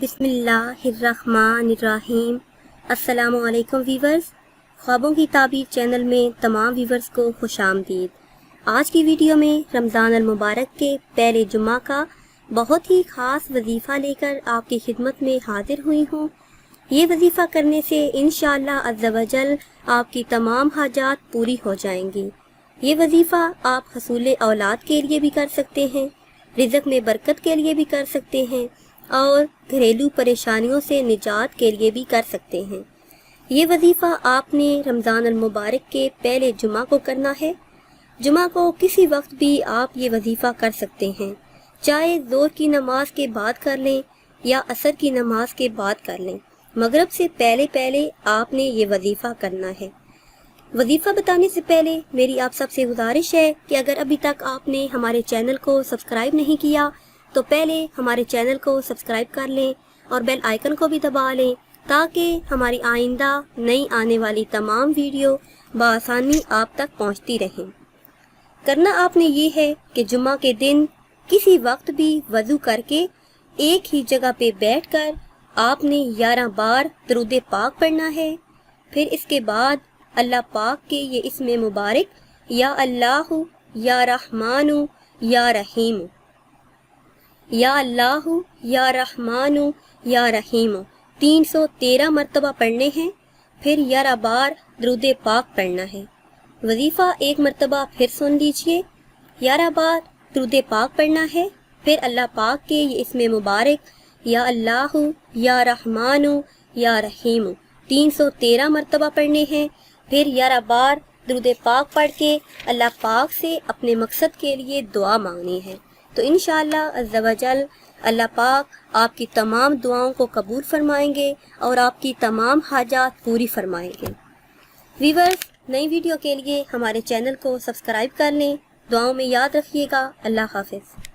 बिस्मिल्लाहिर्रहमानिर्रहीम। अस्सलामु अलैकुम वीवर्स। ख्वाबों की ताबीर चैनल में तमाम वीवर्स को खुशामदीद। आज की वीडियो में रमज़ान मुबारक के पहले जुम्मा का बहुत ही ख़ास वजीफ़ा लेकर आपकी खिदमत में हाजिर हुई हूँ। ये वजीफ़ा करने से इंशाअल्लाह अज़्ज़ा वजल आपकी तमाम हाजात पूरी हो जाएंगी। ये वजीफ़ा आप हसूल औलाद के लिए भी कर सकते हैं, रिज़्क़ में बरकत के लिए भी कर सकते हैं और घरेलू परेशानियों से निजात के लिए भी कर सकते हैं। ये वजीफ़ा आपने रमज़ान मुबारक के पहले जुमा को करना है। जुमा को किसी वक्त भी आप ये वजीफ़ा कर सकते हैं, चाहे ज़ोर की नमाज के बाद कर लें या असर की नमाज के बाद कर लें। मगरिब से पहले पहले आपने ये वजीफ़ा करना है। वजीफ़ा बताने से पहले मेरी आप सबसे गुजारिश है कि अगर अभी तक आपने हमारे चैनल को सब्सक्राइब नहीं किया तो पहले हमारे चैनल को सब्सक्राइब कर लें और बेल आइकन को भी दबा लें ताकि हमारी आइंदा नई आने वाली तमाम वीडियो बआसानी आप तक पहुंचती रहें। करना आपने ये है कि जुम्मा के दिन किसी वक्त भी वज़ू करके एक ही जगह पे बैठकर आपने 11 बार दरूद पाक पढ़ना है। फिर इसके बाद अल्लाह पाक के ये इस्म मुबारक या अल्लाहु या रहमानु या रहीम, या अल्लाहु या रहमानु या रहीम 313 मरतबा पढ़ने हैं। फिर 11 बार दरूद पाक पढ़ना है। वजीफ़ा एक मरतबा फिर सुन लीजिए। 11 बार दरूद पाक पढ़ना है। फिर अल्लाह पाक के ये इस्म मुबारक या अल्लाहु या रहमानु या रहीम 313 मरतबा पढ़ने हैं। फिर 11 बार दरूद पाक पढ़ के अल्लाह पाक से अपने मकसद के लिए दुआ मांगनी है। तो इंशाअल्लाह अज़्ज़ा वजल अल्लाह पाक आपकी तमाम दुआओं को कबूल फरमाएंगे और आपकी तमाम हाजात पूरी फरमाएंगे। वीवर्स, नई वीडियो के लिए हमारे चैनल को सब्सक्राइब कर लें। दुआओं में याद रखिएगा। अल्लाह हाफ़िज़।